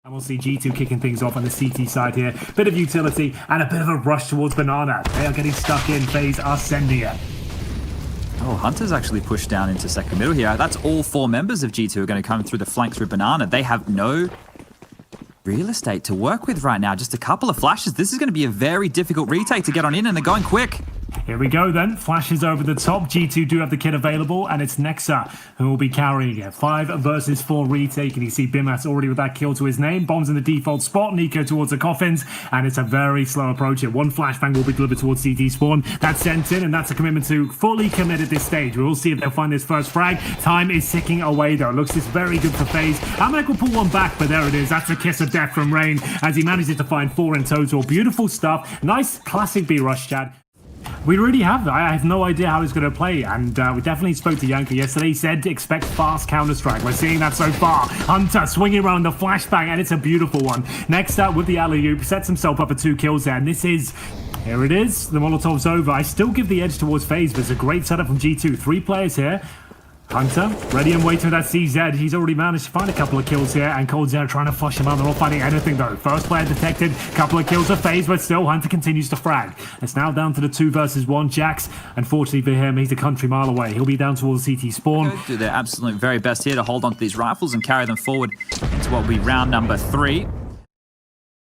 And we'll see G2 kicking things off on the CT side here. Bit of utility and a bit of a rush towards Banana. They are getting stuck in. FaZe are sending it. Oh, Hunter's actually pushed down into second middle here. That's all 4 members of G2 are going to come through the flank through Banana. They have no real estate to work with right now. Just a couple of flashes. This is going to be a very difficult retake to get on in, and they're going quick. Here we go then. Flashes over the top. G2 do have the kit available, and it's Nexa who will be carrying it. 5 versus 4 retake, and you see Bimas already with that kill to his name. Bombs in the default spot. Nico towards the coffins, and it's a very slow approach here. 1 flashbang will be delivered towards CT spawn. That's sent in, and that's a commitment to fully commit at this stage. We'll see if they'll find this first frag. Time is ticking away though. Looks this very good for FaZe. Amanek will pull one back, but there it is. That's a kiss of death from Rain as he manages to find 4 in total. Beautiful stuff. Nice classic B rush, Chad. We really have that. I have no idea how he's going to play, and we definitely spoke to Yanka yesterday. He said to expect fast Counter-Strike. We're seeing that so far. Hunter swinging around the flashbang, and it's a beautiful one. Next up with the alley-oop, sets himself up for 2 kills there, and this is... Here it is. The Molotov's over. I still give the edge towards FaZe, but it's a great setup from G2. 3 players here. Hunter, ready and waiting for that CZ. He's already managed to find a couple of kills here, and coldzera trying to flush him out. They're not finding anything though. First player detected, couple of kills for FaZe, but still Hunter continues to frag. It's now down to the 2 versus 1. Jax, unfortunately for him, he's a country mile away. He'll be down towards CT spawn. Do their absolute very best here to hold on to these rifles and carry them forward into what will be round number 3.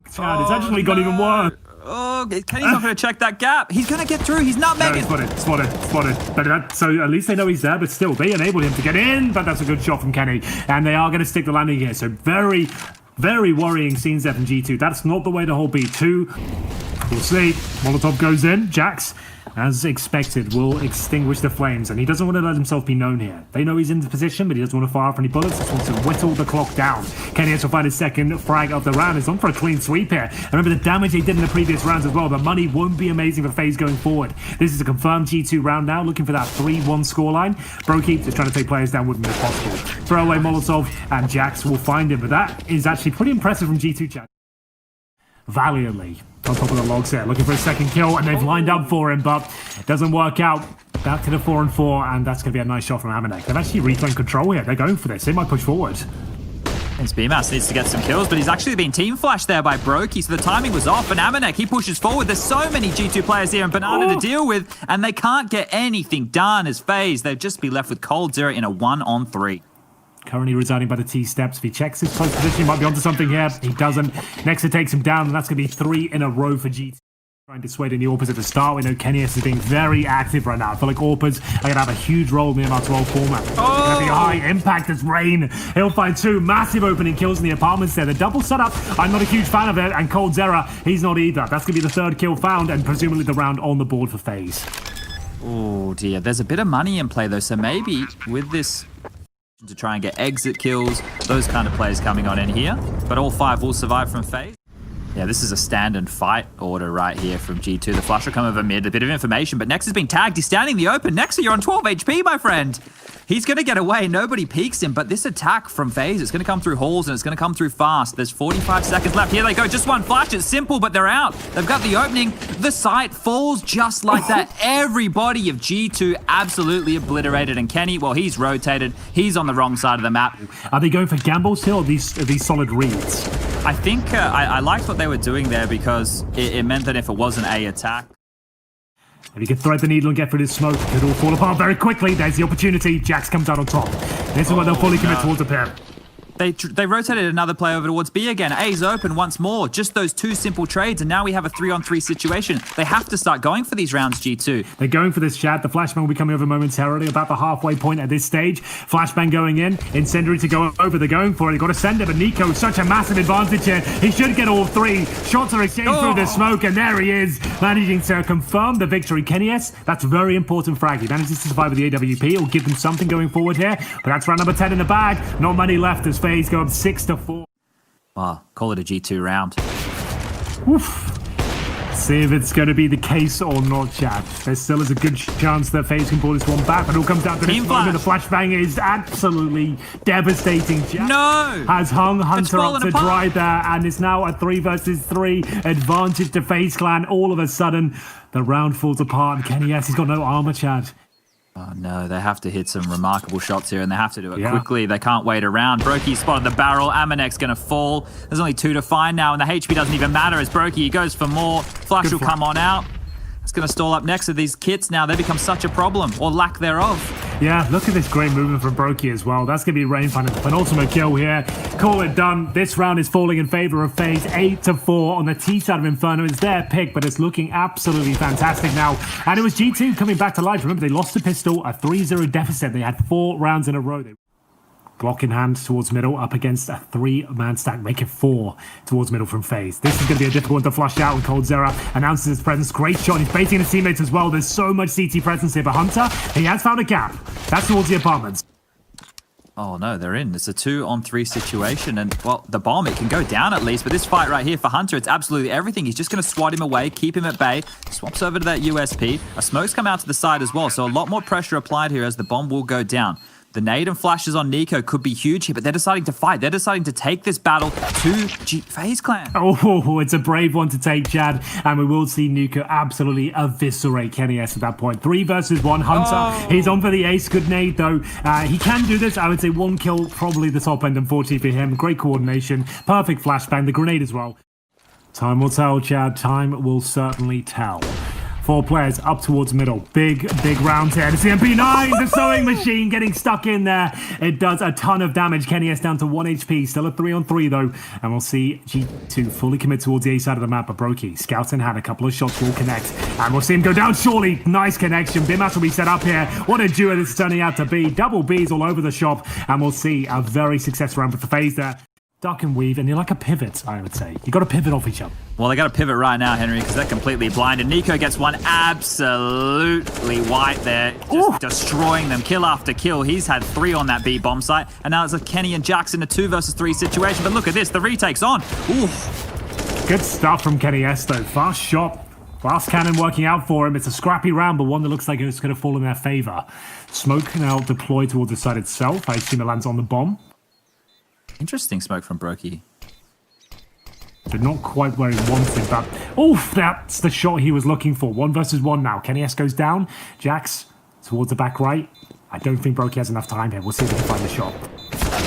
It's actually got even worse. Oh, Kenny's not going to check that gap. He's going to get through. He's not making it. Spotted. But so at least they know he's there, but still, they enabled him to get in. But that's a good shot from Kenny. And they are going to stick the landing here. So very, very worrying scenes there from G2. That's not the way to hold B2. We'll see. Molotov goes in. Jax, as expected, will extinguish the flames, and he doesn't want to let himself be known here. They know he's in the position, but he doesn't want to fire off any bullets. He just wants to whittle the clock down. Kenny has to find his second frag of the round. He's on for a clean sweep here. Remember the damage they did in the previous rounds as well. The money won't be amazing for FaZe going forward. This is a confirmed G2 round now, looking for that 3-1 scoreline. Brokeep is trying to take players down with him if possible. Throw away Molotov, and Jax will find him, but that is actually pretty impressive from G2 chat. Valiantly on top of the logs here, looking for a second kill, and they've lined up for him, but it doesn't work out. Back to the 4-4, and that's going to be a nice shot from Amanek. They've actually reclaimed control here. They're going for this. They might push forward. His BMAS needs to get some kills, but he's actually been team flashed there by Brokey, so the timing was off, and Amanek, he pushes forward. There's so many G2 players here and Banana to deal with, and they can't get anything done as FaZe. They'll just be left with coldzera in a 1-on-3. Currently residing by the T steps. If he checks his close position, he might be onto something here. He doesn't. Nexa takes him down, and that's going to be 3 in a row for G2. Trying to dissuade any AWPers at the start. We know Kenny's is being very active right now. I feel like AWPers are going to have a huge role in the MR12 format. It's going to be high impact as Rain. He'll find 2 massive opening kills in the apartments there. The double setup, I'm not a huge fan of it, and coldzera, he's not either. That's going to be the 3rd kill found, and presumably the round on the board for FaZe. Oh dear, there's a bit of money in play though, so maybe with this to try and get exit kills, those kind of players coming on in here, but all 5 will survive from FaZe. Yeah, this is a stand and fight order right here from G2. The flash will come over mid, a bit of information, but Nexa's been tagged. He's standing in the open. Nexa, you're on 12 HP, my friend. He's going to get away. Nobody peeks him, but this attack from FaZe, it's going to come through halls, and it's going to come through fast. There's 45 seconds left. Here they go. Just 1 flash. It's simple, but they're out. They've got the opening. The site falls just like that. Everybody of G2 absolutely obliterated, and Kenny, well, he's rotated. He's on the wrong side of the map. Are they going for gambles here, or are these solid reads? I think I liked what they were doing there because it meant that if it was an A attack, if he can thread the needle and get through this smoke, it could all fall apart very quickly. There's the opportunity. Jax comes out on top. This is where they'll fully commit towards the pair. They rotated another play over towards B again. A's open once more. Just those 2 simple trades, and now we have a 3-on-3 situation. They have to start going for these rounds, G2. They're going for this, Chad. The flashbang will be coming over momentarily, about the halfway point at this stage. Flashbang going in. Incendiary to go over. They're going for it. They've got to send it, but Nico, such a massive advantage here. He should get all 3. Shots are exchanged through the smoke, and there he is, managing to confirm the victory. Kenny S, that's a very important frag. He manages to survive with the AWP. It'll give them something going forward here, but that's round number 10 in the bag. Not many left as FaZe go up 6-4. Wow, call it a G2 round. Oof. See if it's going to be the case or not, Chad. There still is a good chance that FaZe can pull this one back, but it all comes down to this moment. The flashbang is absolutely devastating. Chad has hung Hunter up to dry there, and it's now a 3 versus 3 advantage to FaZe Clan. All of a sudden, the round falls apart, and Kenny S, he's got no armor, Chad. Oh no, they have to hit some remarkable shots here, and they have to do it quickly. They can't wait around. Brokey spotted the barrel. Amanek's going to fall. There's only 2 to find now, and the HP doesn't even matter as Brokey goes for more. Flash will come on out. It's going to stall up next to these kits now. They become such a problem, or lack thereof. Yeah, look at this great movement from Brokey as well. That's going to be Rain finding the penultimate kill here. Call it done. This round is falling in favor of FaZe 8-4 on the T side of Inferno. It's their pick, but it's looking absolutely fantastic now. And it was G2 coming back to life. Remember, they lost the pistol, a 3-0 deficit. They had 4 rounds in a row. Glock in hand towards middle, up against a 3-man stack, make it 4 towards middle from FaZe. This is going to be a difficult one to flush out when Coldzera announces his presence. Great shot, he's baiting his teammates as well. There's so much CT presence here, but Hunter, he has found a gap. That's towards the apartments. Oh no, they're in. It's a 2-on-3 situation, and well, the bomb, it can go down at least, but this fight right here for Hunter, it's absolutely everything. He's just going to swat him away, keep him at bay, swaps over to that USP. A smoke's come out to the side as well, so a lot more pressure applied here as the bomb will go down. The nade and flashes on Nico could be huge here, but they're deciding to fight. They're deciding to take this battle to FaZe Clan. Oh, it's a brave one to take, Chad. And we will see Nico absolutely eviscerate Kenny S at that point. 3 versus 1. Hunter, he's on for the ace. Good nade, though. He can do this. I would say 1 kill, probably the top end, unfortunately for him. Great coordination. Perfect flashbang. The grenade as well. Time will tell, Chad. Time will certainly tell. 4 players up towards middle. Big round here. The MP9, the sewing machine getting stuck in there. It does a ton of damage. Kenny S down to 1 HP. Still a 3-on-3 though. And we'll see G2 fully commit towards the A side of the map. But Brokey, scouts in hand, a couple of shots will connect. And we'll see him go down surely. Nice connection. Bimash will be set up here. What a duo this is turning out to be. Double Bs all over the shop. And we'll see a very successful round with the FaZe there. Duck and weave, and you're like a pivot, I would say. You got to pivot off each other. Well, they got to pivot right now, Henry, because they're completely blinded. Nico gets one absolutely white there, just destroying them kill after kill. He's had 3 on that B bomb site, and now it's a Kenny and Jax in a 2 versus 3 situation. But look at this, the retake's on. Ooh. Good stuff from Kenny S, though. Fast shot. Fast cannon working out for him. It's a scrappy round, but one that looks like it's going to fall in their favor. Smoke now deployed towards the side itself. I assume it lands on the bomb. Interesting smoke from Brokey. But not quite where he wanted, but oof, that's the shot he was looking for. 1 versus 1 now. Kenny S goes down. Jax towards the back right. I don't think Brokey has enough time here. We'll see if he can find the shot.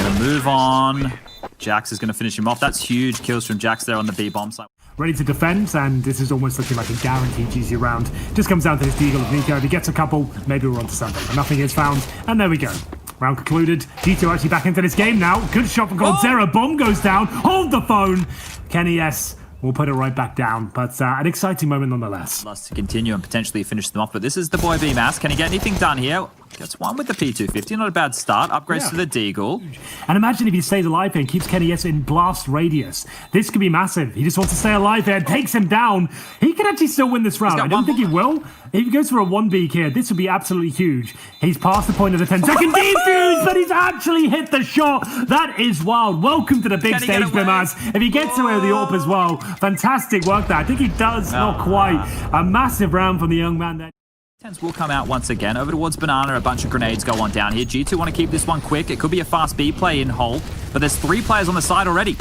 Going to move on. Jax is going to finish him off. That's huge kills from Jax there on the B bomb site. Ready to defend, and this is almost looking like a guaranteed GG round. Just comes down to this deagle of Nico. If he gets a couple, maybe we're on to something. But nothing is found, and there we go. Round concluded. G2 actually back into this game now. Good shot from Coldzera. Bomb goes down. Hold the phone. Kenny S will put it right back down. But an exciting moment nonetheless. Loves to continue and potentially finish them off. But this is the boy B-Mass. Can he get anything done here? Gets one with the P250. Not a bad start. Upgrades to the Deagle. And imagine if he stays alive here and keeps Kenny S in blast radius. This could be massive. He just wants to stay alive here. Takes him down. He could actually still win this round. I don't think he will. If he goes for a 1B here, this would be absolutely huge. He's past the point of the 10-second defuse, but he's actually hit the shot. That is wild. Welcome to the big stage, Bimas. If he gets away with the AWP as well, fantastic work there. I think he does, not quite. A massive round from the young man there. Tens will come out once again. Over towards Banana, a bunch of grenades go on down here. G2 want to keep this one quick. It could be a fast B play in hole, but there's 3 players on the side already.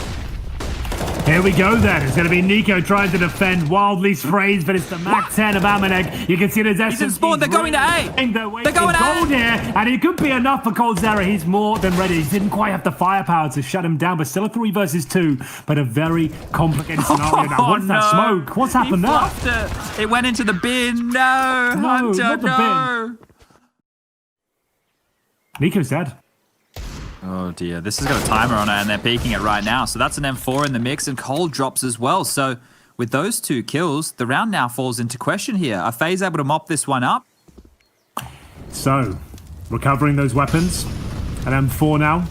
Here we go then. It's going to be Nico trying to defend. Wildly sprays, but it's the Mac 10 of Amaneg. You can see there's essence. He's in spawn. They're going to A. They're going to gold A. Here, and it could be enough for Coldzera. He's more than ready. He didn't quite have the firepower to shut him down, but still a 3 versus 2. But a very complicated scenario now. What's that smoke? What's happened there? It went into the bin. No, Hunter, not the bin. Nico's dead. Oh dear, this has got a timer on it and they're peeking it right now. So that's an M4 in the mix and Cole drops as well. So with those 2 kills, the round now falls into question here. Are FaZe able to mop this one up? So, recovering those weapons. An M4 now.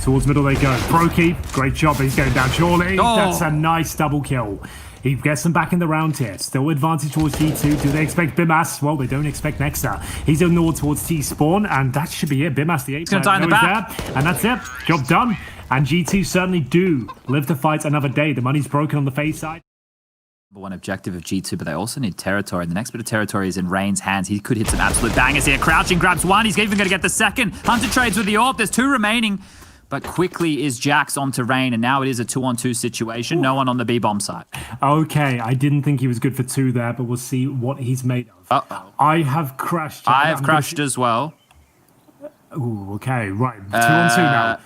Towards middle they go. Brokey, great job, but he's going down surely. That's a nice double kill. He gets them back in the round here. Still advantage towards G2. Do they expect Bimas? Well, they don't expect Nexa. He's ignored towards T-Spawn, and that should be it. Bimas, the 8 He's going to die in the back. There, and that's it. Job done. And G2 certainly do live to fight another day. The money's broken on the FaZe side. Number 1 objective of G2, but they also need territory. And the next bit of territory is in Rain's hands. He could hit some absolute bangers here. Crouching grabs 1. He's even going to get the 2nd. Hunter trades with the AWP. There's 2 remaining. But quickly is Jax onto Rain, and now it is a 2-on-2 situation. No one on the B-bomb side. Okay, I didn't think he was good for 2 there, but we'll see what he's made of. I have crashed. I have crashed as well. Ooh, okay, right. 2 on 2 now.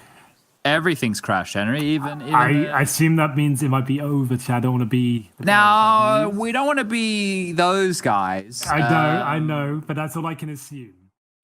Everything's crashed, Henry. Even I assume that means it might be over, Chad. I don't want to be... Now, we don't want to be those guys. I know, but that's all I can assume.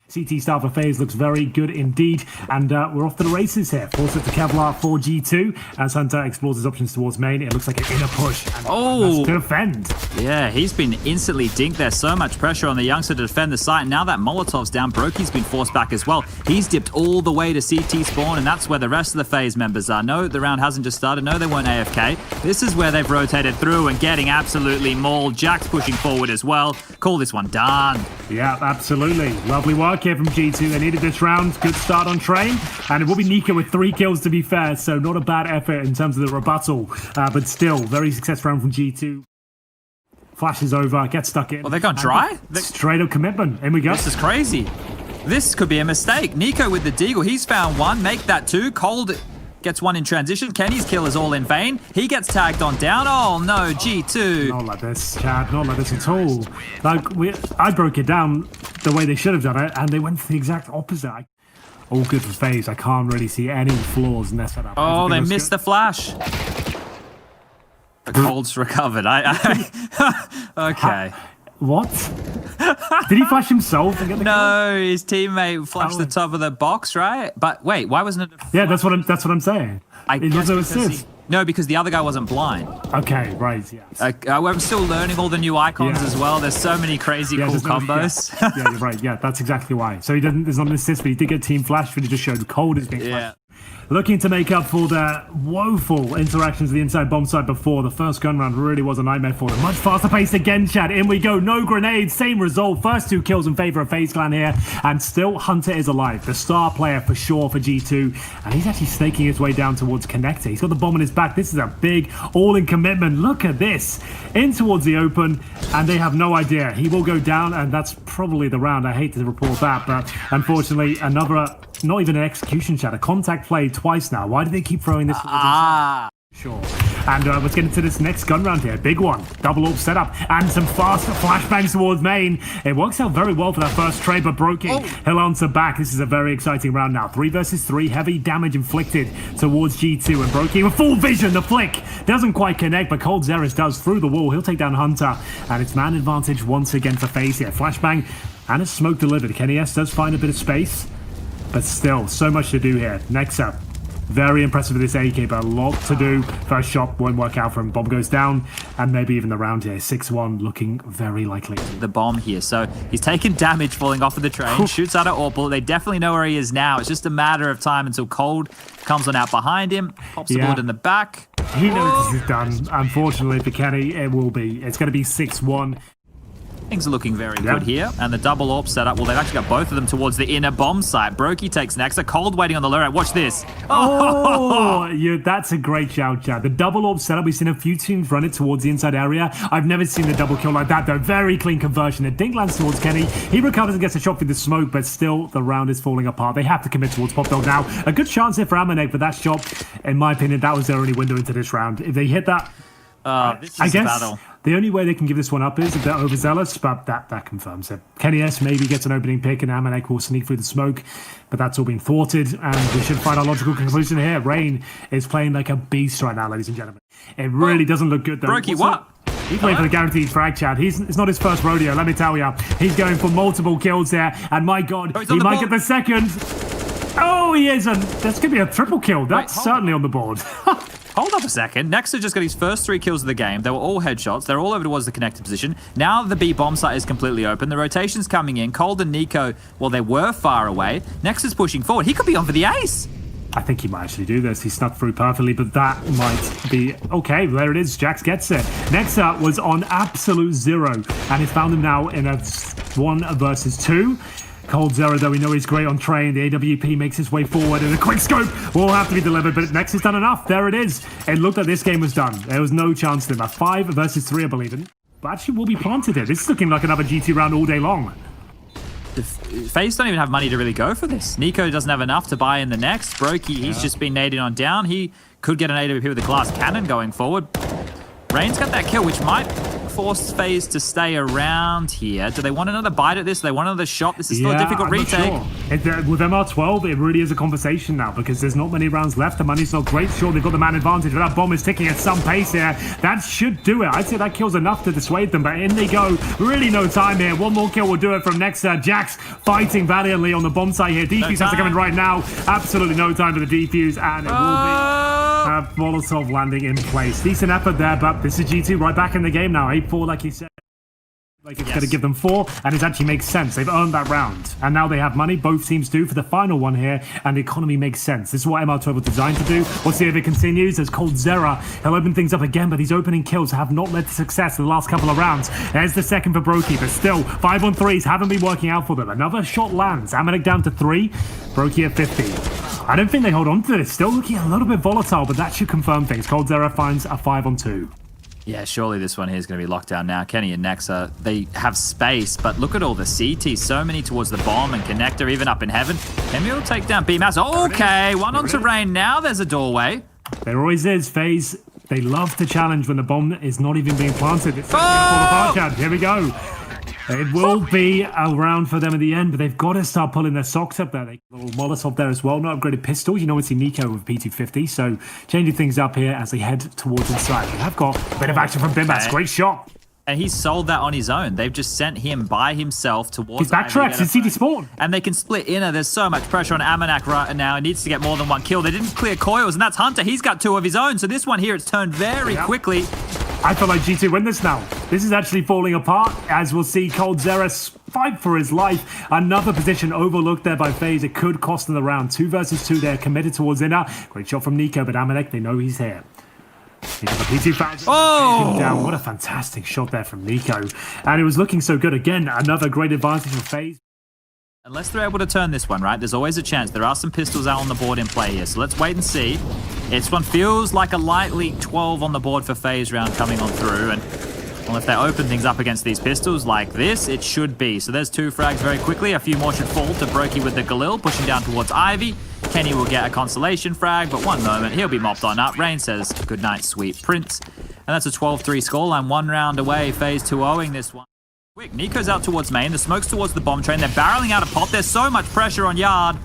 CT start for FaZe looks very good indeed, and we're off to the races here. Force it to Kevlar for G2 as Hunter explores his options towards main. It looks like an inner push. And to defend. Yeah, he's been instantly dinked there. So much pressure on the youngster to defend the site. Now that Molotov's down, Broki's been forced back as well. He's dipped all the way to CT spawn, and that's where the rest of the FaZe members are. No, the round hasn't just started. No, they weren't AFK. This is where they've rotated through and getting absolutely mauled. Jack's pushing forward as well. Call this one done. Yeah, absolutely. Lovely work here from G2. They needed this round. Good start on train. And it will be Nico with 3 kills, to be fair. So not a bad effort in terms of the rebuttal. But still, very successful round from G2. Flashes over, gets stuck in. Well, they're going dry? Straight up commitment. In we go. This is crazy. This could be a mistake. Nico with the deagle. He's found 1. Make that 2. Cold gets 1 in transition. Kenny's kill is all in vain. He gets tagged on down. Oh, no, G2. Not like this, Chad. Not like this at all. I broke it down the way they should have done it, and they went for the exact opposite. All good for FaZe. I can't really see any flaws in their setup. Oh, they missed the flash. The Cold's recovered. Okay. What? Did he flash himself and get the No, his teammate flashed the top of the box, right? But wait, why wasn't it? Yeah, that's what I'm saying. It was an assist. No, because the other guy wasn't blind. Okay, right, yeah. I'm still learning all the new icons as well. There's so many crazy cool combos. Yeah, you're right. Yeah, that's exactly why. So there's not an assist, but he did get team flash, but he just showed Cold as being flashed. Looking to make up for their woeful interactions at the inside bomb site before. The first gun round really was a nightmare for them. Much faster pace again, Chad. In we go. No grenades. Same result. First 2 kills in favor of FaZe Clan here. And still Hunter is alive. The star player for sure for G2. And he's actually snaking his way down towards Connector. He's got the bomb in his back. This is a big all-in commitment. Look at this. In towards the open. And they have no idea. He will go down. And that's probably the round. I hate to report that. But unfortunately, another... Not even an execution, Chat. A contact play twice now. Why do they keep throwing this? Sure. And let's get into this next gun round here. Big one. Double AWP setup. And some fast flashbangs towards main. It works out very well for that first trade, but Brokey, he'll answer back. This is a very exciting round now. 3 versus 3. Heavy damage inflicted towards G2. And Brokey with full vision. The flick doesn't quite connect, but Cold Zeris does through the wall. He'll take down Hunter. And it's man advantage once again for FaZe here. Flashbang and a smoke delivered. Kenny S does find a bit of space. But still, so much to do here. Next up, very impressive with this AK, but a lot to do. First shot won't work out for him. Bomb goes down, and maybe even the round here. 6-1 looking very likely. The bomb here. So he's taken damage falling off of the train, shoots out at Orpal. They definitely know where he is now. It's just a matter of time until Cold comes on out behind him, pops the bullet in the back. He knows this is done. Unfortunately for Kenny, it will be. It's going to be 6-1. Things are looking very good here. And the double AWP setup, well, they've actually got both of them towards the inner bomb site. Brokey takes next. A Cold waiting on the lure. Watch this. That's a great shout, Chad. The double AWP setup, we've seen a few teams run it towards the inside area. I've never seen the double kill like that, though. Very clean conversion. The dink lands towards Kenny. He recovers and gets a shot through the smoke, but still the round is falling apart. They have to commit towards Pop Dog now. A good chance here for Amanek, but that shot, in my opinion, that was their only window into this round. If they hit that, this is a battle. The only way they can give this one up is if they're overzealous, but that confirms it. Kenny S maybe gets an opening pick and Amanek will sneak through the smoke, but that's all been thwarted, and we should find our logical conclusion here. Rain is playing like a beast right now, ladies and gentlemen. It really doesn't look good, though. Brokey, what? He's waiting for the guaranteed frag, Chad. It's not his first rodeo, let me tell you. He's going for multiple kills there, and my God, he might get the second. Oh, he isn't. That's going to be a triple kill. That's certainly on the board. Hold up a second. Nexus just got his first 3 kills of the game. They were all headshots. They're all over towards the connected position. Now the B bomb site is completely open. The rotation's coming in. Cold and Nico, well, they were far away. Nexus pushing forward. He could be on for the ace. I think he might actually do this. He snuck through perfectly, but that might be... Okay, there it is. Jax gets it. Next up was on absolute 0, and he's found him now in a 1 versus 2. Cold Zero, though we know he's great on train. The AWP makes his way forward, and a quick scope will have to be delivered, but Nex has done enough. There it is. It looked like this game was done. There was no chance to him. A 5 versus 3, I believe in. But actually will be planted here. This is looking like another GT round all day long. FaZe don't even have money to really go for this. Nico doesn't have enough to buy in the next. Brokey, he's just been naded on down. He could get an AWP with a glass cannon going forward. Rain's got that kill, which might force FaZe to stay around here. Do they want another bite at this? Do they want another shot? This is still a difficult retake. Sure. With MR12, it really is a conversation now because there's not many rounds left. The money's not great. Sure, they've got the man advantage, but that bomb is ticking at some pace here. That should do it. I'd say that kills enough to dissuade them, but in they go. Really no time here. One more kill will do it from Nexa. Jax fighting valiantly on the bomb site here. Defuse has to come in right now. Absolutely no time for the defuse, and it will be Molotov landing in place. Decent effort there, but this is G2 right back in the game now. 8-4, like you said. Like it's going to give them 4, and it actually makes sense. They've earned that round, and now they have money. Both teams do for the final one here, and the economy makes sense. This is what MR12 was designed to do. We'll see if it continues. As Cold Zera, he'll open things up again, but these opening kills have not led to success in the last couple of rounds. There's the second for Brokey, but still, 5-on-3s haven't been working out for them. Another shot lands. Amanek down to 3. Brokey at 50. I don't think they hold on to this. Still looking a little bit volatile, but that should confirm things. Cold Zera finds a 5-on-2. Yeah, surely this one here is going to be locked down now. Kenny and Nexa, they have space, but look at all the CT. So many towards the bomb and connector, even up in heaven. Emi will take down BMAS. Okay, one onto Rain. Now there's a doorway. There always is, FaZe. They love to challenge when the bomb is not even being planted. It's apart. Here we go. It will be a round for them at the end, but they've got to start pulling their socks up there. They got a little Molotov there as well. Not upgraded pistols. You know, it's Nico with P250, so changing things up here as they head towards inside. They have got a bit of action from Bimbats. Okay. Great shot. And he's sold that on his own. They've just sent him by himself towards... His backtracks in CT spawn. And they can split inner. There's so much pressure on Amanek right now. He needs to get more than one kill. They didn't clear coils, and that's Hunter. He's got 2 of his own. So this one here, it's turned very quickly. I feel like G2 win this now. This is actually falling apart, as we'll see Cold Zera fight for his life. Another position overlooked there by FaZe. It could cost them the round. 2 versus 2 there, committed towards inner. Great shot from Nico, but Amanek, they know he's here. Down. What a fantastic shot there from Nico. And it was looking so good. Again, another great advantage for FaZe. Unless they're able to turn this one, right? There's always a chance. There are some pistols out on the board in play here, so let's wait and see. This one feels like a light leak 12 on the board for FaZe round coming on through, and well, if they open things up against these pistols like this, it should be. So there's 2 frags very quickly. A few more should fall to Brokey with the Galil, pushing down towards Ivy. Kenny will get a consolation frag, but one moment, he'll be mopped on up. Rain says, good night, sweet prince. And that's a 12-3 scoreline, 1 round away. FaZe 2-0ing this one. Quick, Nico's out towards main. The smoke's towards the bomb train. They're barreling out a pot. There's so much pressure on Yard.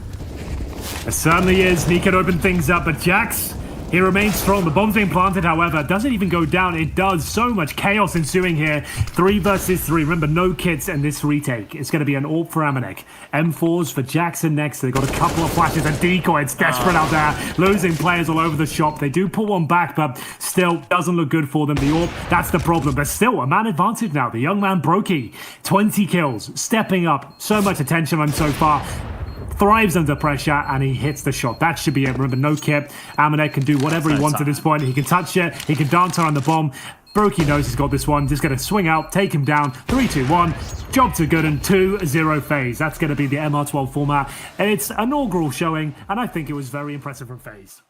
It certainly is. Nico to open things up, but Jax, he remains strong. The bomb's being planted, however, doesn't even go down. It does. So much chaos ensuing here. 3 versus 3. Remember, no kits in this retake. It's going to be an AWP for Amanek. M4s for Jackson next. They've got a couple of flashes and decoy. It's desperate out there. Losing players all over the shop. They do pull one back, but still doesn't look good for them. The AWP, that's the problem. But still, a man advantage now. The young man, Brokey. 20 kills. Stepping up. So much attention on him so far. Thrives under pressure, and he hits the shot. That should be it. Remember, no kit. Amanek can do whatever he wants at this point. He can touch it. He can dance around the bomb. Brokey knows he's got this one. Just going to swing out, take him down. 3-2-1. Job to good, and 2-0 FaZe. That's going to be the MR12 format. It's inaugural showing, and I think it was very impressive from FaZe.